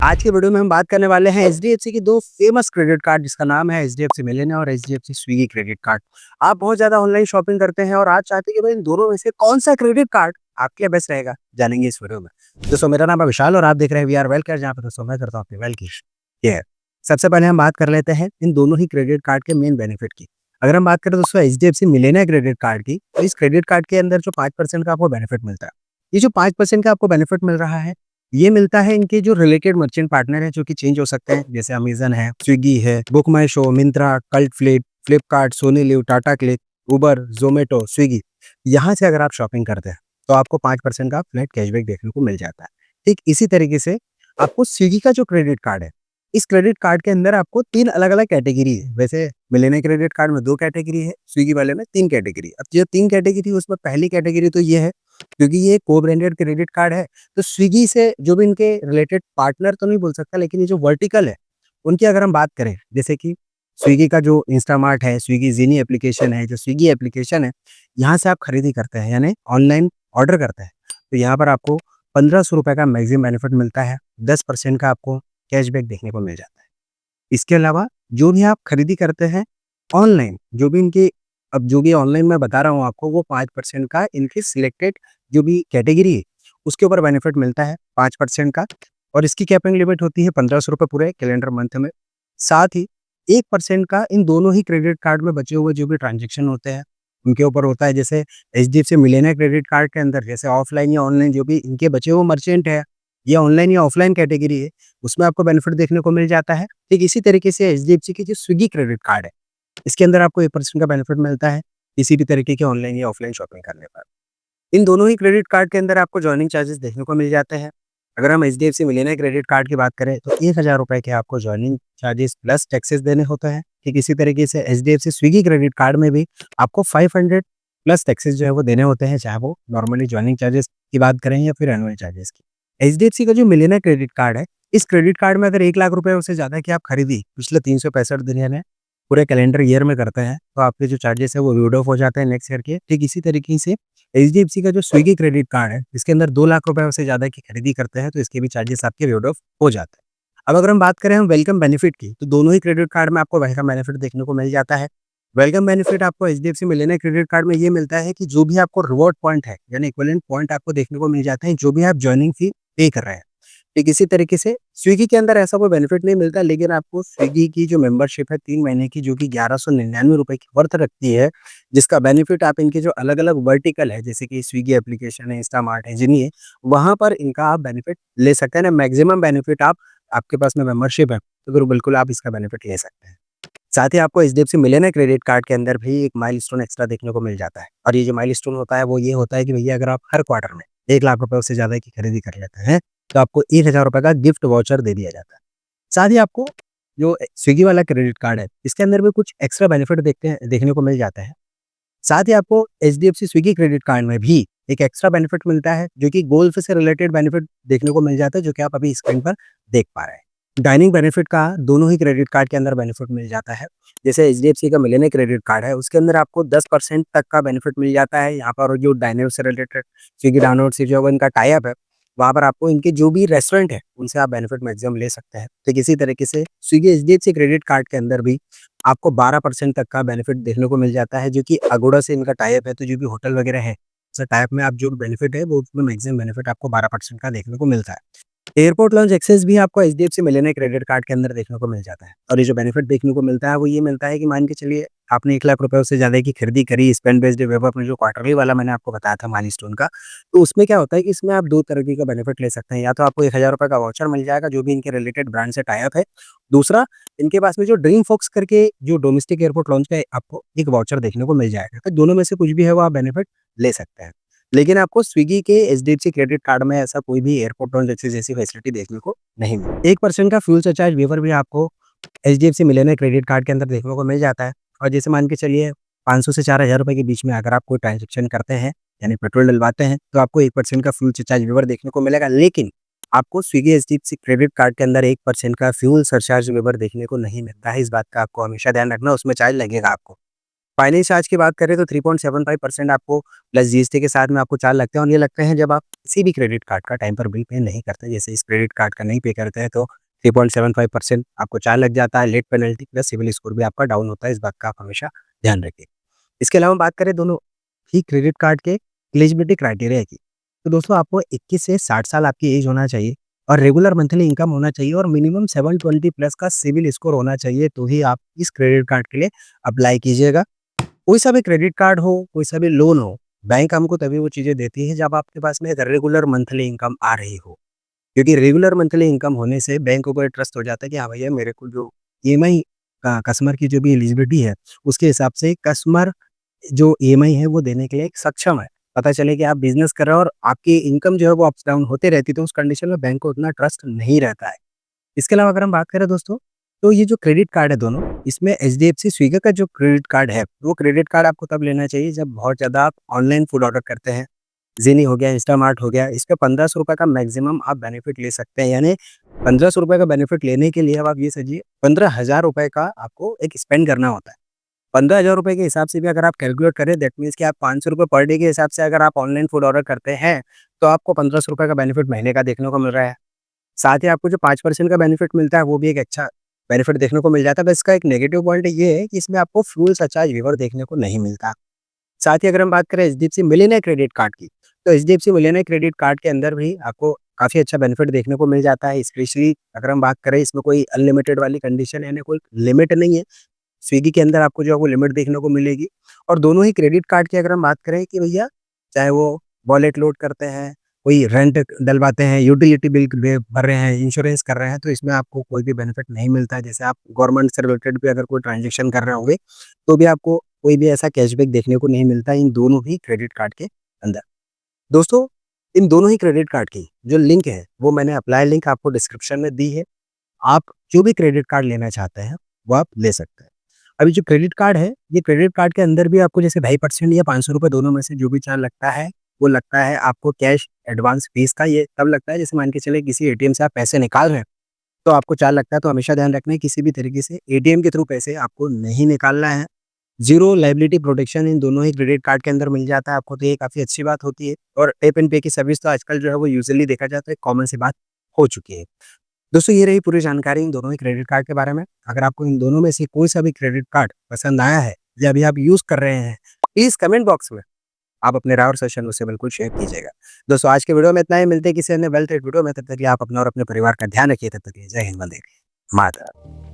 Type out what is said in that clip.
आज की वीडियो में हम बात करने वाले हैं एचडीएफसी की दो फेमस क्रेडिट कार्ड जिसका नाम है एचडीएफसी मिलेनियम और एचडीएफसी स्विगी क्रेडिट कार्ड। आप बहुत ज्यादा ऑनलाइन शॉपिंग करते हैं और आज चाहते हैं कि भाई इन दोनों में से कौन सा क्रेडिट कार्ड आपके लिए बेस्ट रहेगा, जानेंगे इस वीडियो में। दोस्तों मेरा नाम है विशाल और आप देख रहे हैं वी आर वेल केयर, जहाँ पे दोस्तों मैं करता हूँ अपनी वेल की केयर। सबसे पहले हम बात कर लेते हैं इन दोनों ही क्रेडिट कार्ड के मेन बेनिफिट की। अगर हम बात करें दोस्तों एचडीएफसी मिलेनियम क्रेडिट कार्ड की, तो इस क्रेडिट कार्ड के अंदर जो 5% का आपको बेनिफिट मिलता है, ये जो 5% का आपको बेनिफिट मिल रहा है, ये मिलता है इनके जो रिलेटेड मर्चेंट पार्टनर हैं जो कि चेंज हो सकते हैं, जैसे अमेज़न है, स्विगी है, Book My Show, Myntra, Cult फ्लिप, Flipkart, Sony LIV, Tata CLiQ, Uber, Zomato, Swiggy. यहाँ से अगर आप शॉपिंग करते हैं, तो आपको 5% का फ्लैट कैशबैक देखने को मिल जाता है। ठीक इसी तरीके से आपको स्विगी का जो क्रेडिट कार्ड है, इस क्रेडिट कार्ड के अंदर आपको 3 अलग-अलग कैटेगरी है। वैसे मिलेनियम क्रेडिट कार्ड में 2 कैटेगरी है, स्विगी वाले में 3 कैटेगरी। अब जो 3 कैटेगरी उसमें पहली कैटेगरी तो ये है, क्योंकि ये को ब्रांडेड क्रेडिट कार्ड है, तो स्विगी से जो भी इनके रिलेटेड पार्टनर तो नहीं बोल सकता, लेकिन ये जो वर्टिकल है, उनकी अगर हम बात करें, जैसे कि स्विगी का जो इंस्टामार्ट है, स्विगी ज़ीनी एप्लीकेशन है, जो स्विगी एप्लीकेशन है, यहाँ से आप खरीदी करते हैं, यानी ऑनलाइन ऑर्डर करते हैं, तो यहाँ पर आपको ₹1500 का मैक्सिमम बेनिफिट मिलता है, 10% का आपको कैशबैक देखने को मिल जाता है। इसके अलावा जो भी आप खरीदी करते हैं ऑनलाइन, जो भी इनके अब जो भी ऑनलाइन मैं बता रहा हूँ आपको, वो 5% का इनकी सिलेक्टेड जो भी कैटेगरी है, उसके ऊपर बेनिफिट मिलता है 5% का। और इसकी कैपिंग लिमिट होती है ₹1500 पूरे कैलेंडर मंथ में। साथ ही 1% का इन दोनों ही क्रेडिट कार्ड में बचे हुए जो भी ट्रांज़ैक्शन होते हैं, उनके ऊपर होता है। जैसे एचडीएफसी मिलेनियम क्रेडिट कार्ड के अंदर जैसे ऑफलाइन या ऑनलाइन जो भी इनके बचे हुए मर्चेंट है, ये ऑनलाइन या ऑफलाइन कैटेगरी है, उसमें आपको बेनिफिट देखने को मिल जाता है। ठीक इसी तरीके से एचडीएफसी की जो स्विगी क्रेडिट कार्ड है, इसके अंदर आपको 1% का बेनिफिट मिलता है, किसी भी तरीके की ऑनलाइन या ऑफलाइन शॉपिंग करने पर। इन दोनों ही क्रेडिट कार्ड के अंदर आपको जॉइनिंग चार्जेस देखने को मिल जाते हैं। अगर हम एचडीएफसी मिलेनियम क्रेडिट कार्ड की बात करें, तो ₹1000 के आपको जॉइनिंग चार्जेस प्लस टैक्सेस देने होते हैं। ठीक इसी तरीके से एचडीएफसी स्विगी क्रेडिट कार्ड में भी आपको 500 प्लस टैक्सेस जो है वो देने होते हैं, चाहे वो नॉर्मली जॉइनिंग चार्जेस की बात करें या फिर एनुअल चार्जेस की। एचडीएफसी का जो मिलेनियम क्रेडिट कार्ड है, इस क्रेडिट कार्ड में अगर ₹1,00,000 से ज़्यादा की आप खरीदी पिछले 365 दिन यानी पूरे कैलेंडर ईयर में करते हैं, तो आपके जो चार्जेस है वो वेव्ड ऑफ हो जाते हैं नेक्स्ट ईयर के। ठीक इसी तरीके से एचडीएफसी का जो स्विगी क्रेडिट कार्ड है, इसके अंदर ₹2,00,000 से ज़्यादा की खरीदी करते हैं, तो इसके भी चार्जेस आपके वेव्ड ऑफ हो जाते हैं। अब अगर हम बात करें हम वेलकम बेनिफिट की, तो दोनों ही क्रेडिट कार्ड में आपको वेलकम बेनिफिट देखने को मिल जाता है। वेलकम बेनिफिट आपको एचडीएफसी मिलेनियम क्रेडिट कार्ड में ये मिलता है कि जो भी आपको रिवॉर्ड पॉइंट है, यानी इक्विवेलेंट पॉइंट आपको देखने को मिल जाते हैं, जो भी आप जॉइनिंग फी पे कर रहे हैं। ठीक इसी तरीके से स्विगी के अंदर ऐसा कोई बेनिफिट नहीं मिलता, लेकिन आपको स्विगी की जो मेंबरशिप है 3 महीने की, जो कि ₹1199 की वर्थ रखती है, जिसका बेनिफिट आप इनके जो अलग-अलग वर्टिकल है, जैसे कि स्विगी एप्लीकेशन है, इंस्टामार्ट है, जिनी है, वहाँ पर इनका आप बेनिफिट ले सकते हैं ना। मैक्सिमम बेनिफिट आप आपके पास में मेंबरशिप है, तो फिर बिल्कुल आप इसका बेनिफिट ले सकते हैं। साथ ही आपको एचडीएफसी मिलेनियम क्रेडिट कार्ड के अंदर भी एक माइलस्टोन एक्स्ट्रा देखने को मिल जाता है, और ये जो माइलस्टोन होता है वो ये होता है कि भैया अगर आप हर क्वार्टर में ₹1,00,000 से ज़्यादा की खरीदी कर लेते हैं, तो आपको ₹1000 का गिफ्ट वाउचर दे दिया जाता है। साथ ही आपको जो स्विगी वाला क्रेडिट कार्ड है, इसके अंदर भी कुछ एक्स्ट्रा बेनिफिट देखने को मिल जाता है। साथ ही आपको एचडीएफसी स्विगी क्रेडिट कार्ड में भी एक एक्स्ट्रा बेनिफिट मिलता है, जो कि गोल्फ से रिलेटेड बेनिफिट देखने को मिल जाता है, जो कि आप अभी स्क्रीन पर देख पा रहे हैं। डाइनिंग बेनिफिट का दोनों ही क्रेडिट कार्ड के अंदर बेनिफिट मिल जाता है। जैसे एचडीएफसी का मिलेनियम क्रेडिट कार्ड है, उसके अंदर आपको 10% तक का बेनिफिट मिल जाता है। यहाँ पर जो डाइनिंग से रिलेटेड स्विगी, डाउनलोड से जो इनका टाई अप है, वहाँ पर आपको इनके जो भी रेस्टोरेंट है, उनसे आप बेनिफिट मैक्सिमम ले सकते हैं। तो किसी तरीके से स्विगी एचडीएफसी क्रेडिट कार्ड के अंदर भी आपको 12% तक का बेनिफिट देखने को मिल जाता है, जो कि अगोड़ा से इनका टाई अप है, तो जो भी होटल वगैरह है, उस टाई अप में आप जो बेनिफिट है, वो उसमें मैक्सिमम बेनिफिट आपको 12% का देखने को मिलता है। एयरपोर्ट लाउंज एक्सेस भी आपको एचडीएफसी मिलेनियम क्रेडिट कार्ड के अंदर देखने को मिल जाता है, और ये जो बेनिफिट देखने को मिलता है वो ये मिलता है कि मान के चलिए आपने ₹1,00,000 से ज़्यादा की खरीदी करी स्पेंड बेस्ड वेब अपने जो क्वार्टरली वाला मैंने आपको बताया था माइलस्टोन का, तो उसमें क्या होता है कि इसमें आप 2 तरीके का बेनिफिट ले सकते हैं। या तो आपको ₹1000 का वाउचर मिल जाएगा, जो भी इनके रिलेटेड ब्रांड से टाई अप है। दूसरा, इनके पास में जो ड्रीम फॉक्स करके जो डोमेस्टिक एयरपोर्ट लॉन्च का आपको एक वाउचर देखने को मिल जाएगा, तो दोनों में से कुछ भी है वो आप बेनिफिट ले सकते हैं। लेकिन आपको स्विगी के एचडीएफसी क्रेडिट कार्ड में ऐसा कोई भी एयरपोर्ट लॉन्च एक्सेस जैसी फैसिलिटी देखने को नहीं मिली। 1% का फ्यूल सरचार्ज वेवर भी आपको एचडीएफसी मिलेनियम क्रेडिट कार्ड के अंदर देखने को मिल जाता है। और जैसे मान के चलिए 500 से ₹4000 के बीच में अगर आप कोई ट्रांज़ैक्शन करते हैं, यानी पेट्रोल डलवाते हैं, तो आपको 1% का फ्यूल सरचार्ज वेवर देखने को मिलेगा। लेकिन आपको स्विगी एचडीएफसी क्रेडिट कार्ड के अंदर 1% का फ्यूल सरचार्ज वेवर देखने को नहीं मिलता है। इस बात का आपको हमेशा ध्यान रखना, उसमें चार्ज लगेगा आपको। फाइनेंस चार्ज की बात करें तो 3.75% आपको प्लस जीएसटी के साथ में आपको चार्ज लगते हैं और ये लगते हैं जब आप किसी भी क्रेडिट कार्ड का टाइम पर बिल पे नहीं करते। जैसे इस क्रेडिट कार्ड का नहीं पे करते हैं तो 3.75% आपको चार्ज लग जाता है, late penalty plus civil score भी आपका डाउन होता है। इस बात का आप हमेशा ध्यान रखिए। इसके अलावा बात करें दोनों ही क्रेडिट कार्ड के एलिजिबिलिटी क्राइटेरिया की, तो दोस्तों आपको 21 से 60 साल आपकी एज होना चाहिए और रेगुलर मंथली इनकम होना चाहिए और मिनिमम 720 प्लस का सिविल स्कोर होना चाहिए, तो ही आप इस क्रेडिट कार्ड के लिए अप्लाई कीजिएगा। कोई सा भी क्रेडिट कार्ड हो, कोई सा भी लोन हो, बैंक हमको तभी वो चीज़ें देती है जब आपके पास में रेगुलर मंथली इनकम आ रही हो। क्योंकि रेगुलर मंथली इनकम होने से बैंक को ये ट्रस्ट हो जाता है कि हाँ भैया मेरे को जो ईएमआई का कस्टमर की जो भी एलिजिबिलिटी है, उसके हिसाब से कस्टमर जो ईएमआई है वो देने के लिए सक्षम है। पता चले कि आप बिज़नेस कर रहे हो और आपकी इनकम जो है वो अप्स डाउन होते रहती है, तो उस कंडीशन में बैंक को उतना ट्रस्ट नहीं रहता है। इसके अलावा अगर हम बात करें दोस्तों, तो ये जो क्रेडिट कार्ड है दोनों, इसमें एचडीएफसी स्विगी का जो क्रेडिट कार्ड है, वो क्रेडिट कार्ड आपको तब लेना चाहिए जब बहुत ज़्यादा आप ऑनलाइन फूड ऑर्डर करते हैं। ज़ेनी हो गया, इंस्टामार्ट हो गया, इस पे ₹1500 का मैक्सिमम आप बेनिफिट ले सकते हैं। यानी ₹1500 का बेनिफिट लेने के लिए अब आप ये समझिए ₹15,000 का आपको एक स्पेंड करना होता है। ₹15,000 के हिसाब से भी अगर आप कैलकुलेट करें दैट मीन्स कि आप ₹500 पर डे के हिसाब से अगर आप ऑनलाइन फूड ऑर्डर करते हैं, तो आपको ₹1500 का बेनिफिट महीने का देखने को मिल रहा है। साथ ही आपको जो 5% का बेनिफिट मिलता है, वो भी एक अच्छा बेनिफिट देखने को मिल जाता है। बस इसका एक नेगेटिव पॉइंट ये है कि इसमें आपको फ्यूल सरचार्ज वेवर देखने को नहीं मिलता। साथ ही अगर हम बात करें एचडीएफसी मिलियनेयर क्रेडिट कार्ड की, तो एचडीएफसी मिलियनेयर क्रेडिट कार्ड के अंदर भी आपको काफ़ी अच्छा बेनिफिट देखने को मिल जाता है। स्पेशली अगर हम बात करें, इसमें कोई अनलिमिटेड वाली कंडीशन यानी कोई लिमिट नहीं है। स्विगी के अंदर आपको जो है वो लिमिट देखने को मिलेगी और दोनों ही क्रेडिट कार्ड की अगर हम बात करें कि भैया चाहे वो वॉलेट लोड करते हैं, कोई रेंट डलवाते हैं, यूटिलिटी बिल भर रहे हैं, इंश्योरेंस कर रहे हैं, तो इसमें आपको कोई भी बेनिफिट नहीं मिलता है। जैसे आप गवर्नमेंट से रिलेटेड भी अगर कोई ट्रांजेक्शन कर रहे होंगे, तो भी आपको कोई भी ऐसा कैशबैक देखने को नहीं मिलता इन दोनों ही क्रेडिट कार्ड के अंदर। दोस्तों, इन दोनों ही क्रेडिट कार्ड की जो लिंक है, वो मैंने अप्लाई लिंक आपको डिस्क्रिप्शन में दी है। आप जो भी क्रेडिट कार्ड लेना चाहते हैं, वो आप ले सकते हैं। अभी जो क्रेडिट कार्ड है, ये क्रेडिट कार्ड के अंदर भी आपको जैसे 2.5% या ₹500 दोनों में से जो भी चार्ज लगता है, वो लगता है आपको कैश एडवांस फीस का। ये तब लगता है जैसे मान के चलिए किसी एटीएम से आप पैसे निकाल रहे हैं, तो आपको चार्ज लगता है। तो हमेशा ध्यान रखना है किसी भी तरीके से एटीएम के थ्रू पैसे आपको नहीं निकालना है। ज़ीरो लायबिलिटी प्रोटेक्शन इन दोनों ही क्रेडिट कार्ड के अंदर मिल जाता है आपको, तो ये काफ़ी अच्छी बात होती है और टैप एंड पे की सर्विस तो आजकल जो है वो यूजुअली देखा जाता है कॉमन सी बात हो चुकी है। दोस्तों, ये रही पूरी जानकारी इन दोनों ही क्रेडिट कार्ड के बारे में। अगर आपको इन दोनों में से कोई सा भी क्रेडिट कार्ड पसंद आया है या अभी आप यूज़ कर रहे हैं, प्लीज़ कमेंट बॉक्स में आप अपने राय और सजेशन मुझसे बिल्कुल शेयर कीजिएगा। दोस्तों, आज के वीडियो में इतना ही। मिलते हैं किसी अन्य वेल ट्रेड वीडियो में। तब तक के लिए आप अपना और अपने परिवार का ध्यान रखिए। तब तक के लिए जय हिंद, वंदे मातरम।